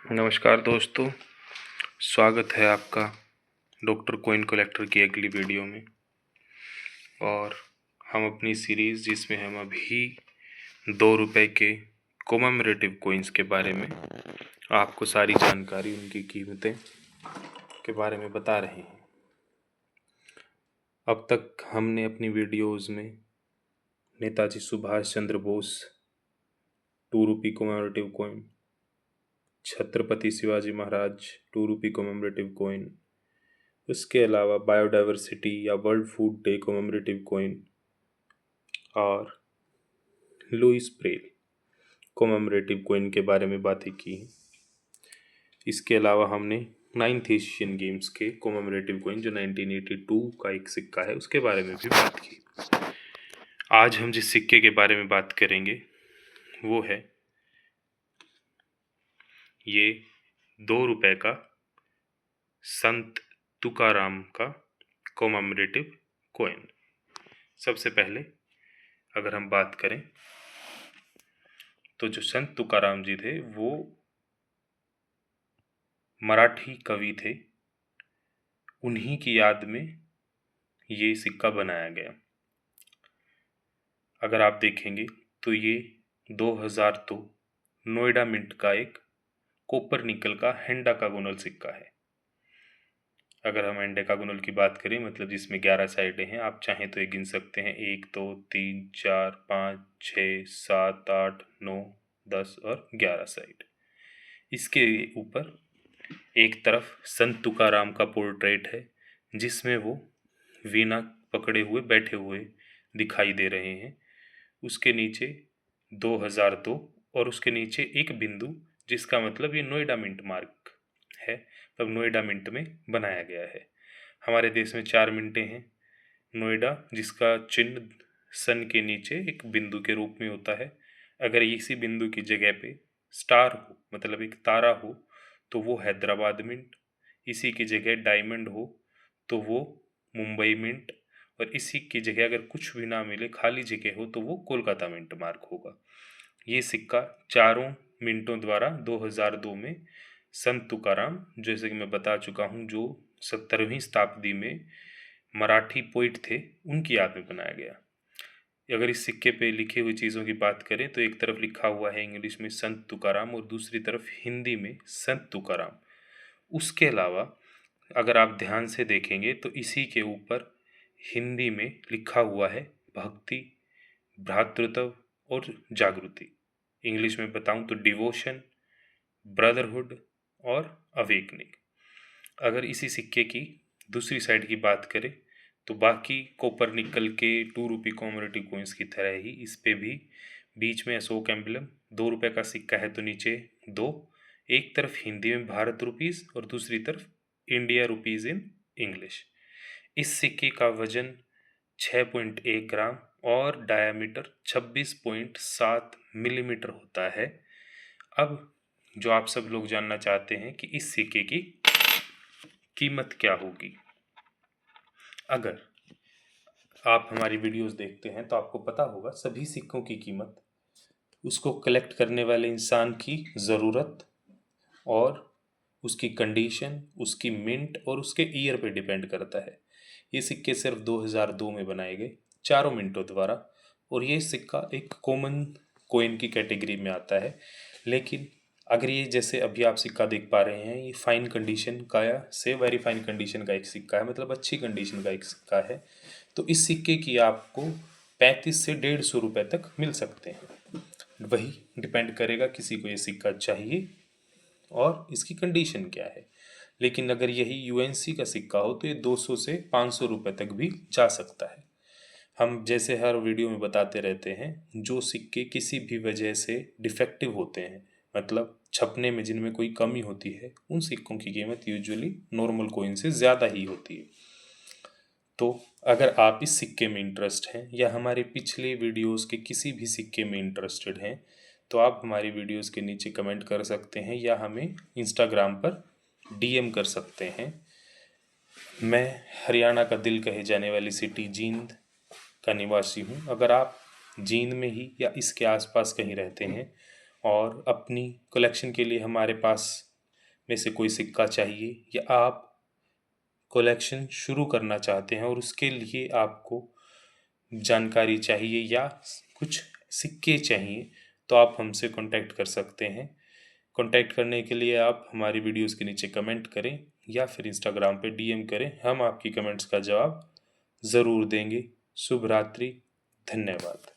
नमस्कार दोस्तों, स्वागत है आपका डॉक्टर कॉइन कलेक्टर की अगली वीडियो में। और हम अपनी सीरीज़ जिसमें हम अभी 2 रुपए के कोमैमोरेटिव कॉइन्स के बारे में आपको सारी जानकारी, उनकी कीमतें के बारे में बता रहे हैं। अब तक हमने अपनी वीडियोज़ में नेताजी सुभाष चंद्र बोस 2 रुपये कोमैमोरेटिव कॉइन, छत्रपति शिवाजी महाराज 2 रुपये कोमैमोरेटिव कॉइन, उसके अलावा बायोडाइवर्सिटी या world food day commemorative coin और लुईस ब्रेल कोमैमोरेटिव कॉइन के बारे में बातें की हैं। इसके अलावा हमने 9th एशियन गेम्स के कोमैमोरेटिव कॉइन जो 1982 का एक सिक्का है उसके बारे में भी बात की। आज हम जिस सिक्के के बारे में बात करेंगे वो है ये 2 रुपए का संत तुकाराम का कोमैमोरेटिव कॉइन। सबसे पहले अगर हम बात करें तो जो संत तुकाराम जी थे वो मराठी कवि थे, उन्हीं की याद में ये सिक्का बनाया गया। अगर आप देखेंगे तो ये 2002 नोएडा मिंट का एक कॉपर निकल का हेंडाकागोनल सिक्का है। अगर हम हेंडाकागोनल की बात करें मतलब जिसमें 11 साइडें हैं, आप चाहें तो ये गिन सकते हैं 1 2 3 4 5 6 7 8 9 10 और 11 साइड। इसके ऊपर एक तरफ संत तुकाराम का पोर्ट्रेट है जिसमें वो वीणा पकड़े हुए बैठे हुए दिखाई दे रहे हैं। उसके नीचे 2002 और उसके नीचे एक बिंदु, जिसका मतलब ये नोएडा मिंट मार्क है, तब नोएडा मिंट में बनाया गया है। हमारे देश में 4 मिंटें हैं। नोएडा जिसका चिन्ह सन के नीचे एक बिंदु के रूप में होता है, अगर इसी बिंदु की जगह पे स्टार हो मतलब एक तारा हो तो वो हैदराबाद मिंट, इसी की जगह डायमंड हो तो वो मुंबई मिंट, और इसी की जगह अगर कुछ भी ना मिले खाली जगह हो तो वो कोलकाता मिंट मार्क होगा। ये सिक्का चारों मिंटों द्वारा 2002 में संत तुकाराम, जैसे कि मैं बता चुका हूँ, जो 17वीं शताब्दी में मराठी पोइट थे, उनकी याद में बनाया गया। अगर इस सिक्के पे लिखी हुई चीज़ों की बात करें तो एक तरफ लिखा हुआ है इंग्लिश में संत तुकाराम और दूसरी तरफ हिंदी में संत तुकाराम। उसके अलावा अगर आप ध्यान से देखेंगे तो इसी के ऊपर हिंदी में लिखा हुआ है भक्ति, भ्रातृत्व और जागृति। इंग्लिश में बताऊं तो डिवोशन, ब्रदरहुड और अवेकनिंग। अगर इसी सिक्के की दूसरी साइड की बात करें तो बाकी कॉपर निकल के 2 रुपये कॉमोरेटिव कॉइन्स की तरह ही इस पे भी बीच में अशोक एम्बलम, 2 रुपए का सिक्का है तो नीचे 2, एक तरफ हिंदी में भारत रुपीज़ और दूसरी तरफ इंडिया रुपीज़ इन इंग्लिश। इस सिक्के का वजन 6.1 ग्राम और डायामीटर 26.7 मिलीमीटर होता है। अब जो आप सब लोग जानना चाहते हैं कि इस सिक्के की कीमत क्या होगी। अगर आप हमारी वीडियोस देखते हैं तो आपको पता होगा सभी सिक्कों की कीमत उसको कलेक्ट करने वाले इंसान की ज़रूरत और उसकी कंडीशन, उसकी मिंट और उसके ईयर पे डिपेंड करता है। ये सिक्के सिर्फ 2002 में बनाए गए चारों मिंटों द्वारा, और ये सिक्का एक कॉमन कोइन की कैटेगरी में आता है। लेकिन अगर ये जैसे अभी आप सिक्का देख पा रहे हैं, ये फाइन कंडीशन का या से वेरी फाइन कंडीशन का एक सिक्का है, मतलब अच्छी कंडीशन का एक सिक्का है, तो इस सिक्के की आपको 35 से 150 रुपये तक मिल सकते हैं। वही डिपेंड करेगा किसी को ये सिक्का चाहिए और इसकी कंडीशन क्या है। लेकिन अगर यही यूएनसी का सिक्का हो तो ये 200 से 500 रुपये तक भी जा सकता है। हम जैसे हर वीडियो में बताते रहते हैं, जो सिक्के किसी भी वजह से डिफेक्टिव होते हैं, मतलब छपने में जिनमें कोई कमी होती है, उन सिक्कों की कीमत यूजुअली नॉर्मल कॉइन से ज़्यादा ही होती है। तो अगर आप इस सिक्के में इंटरेस्ट हैं या हमारे पिछले वीडियोस के किसी भी सिक्के में इंटरेस्टेड हैं तो आप हमारी वीडियोस के नीचे कमेंट कर सकते हैं या हमें इंस्टाग्राम पर डीएम कर सकते हैं। मैं हरियाणा का दिल कहे जाने वाली सिटी जींद का निवासी हूँ। अगर आप जींद में ही या इसके आसपास कहीं रहते हैं और अपनी कलेक्शन के लिए हमारे पास में से कोई सिक्का चाहिए या आप कलेक्शन शुरू करना चाहते हैं और उसके लिए आपको जानकारी चाहिए या कुछ सिक्के चाहिए, तो आप हमसे कांटेक्ट कर सकते हैं। कांटेक्ट करने के लिए आप हमारी वीडियोस के नीचे कमेंट करें या फिर इंस्टाग्राम पे डीएम करें, हम आपकी कमेंट्स का जवाब ज़रूर देंगे। शुभ रात्रि, धन्यवाद।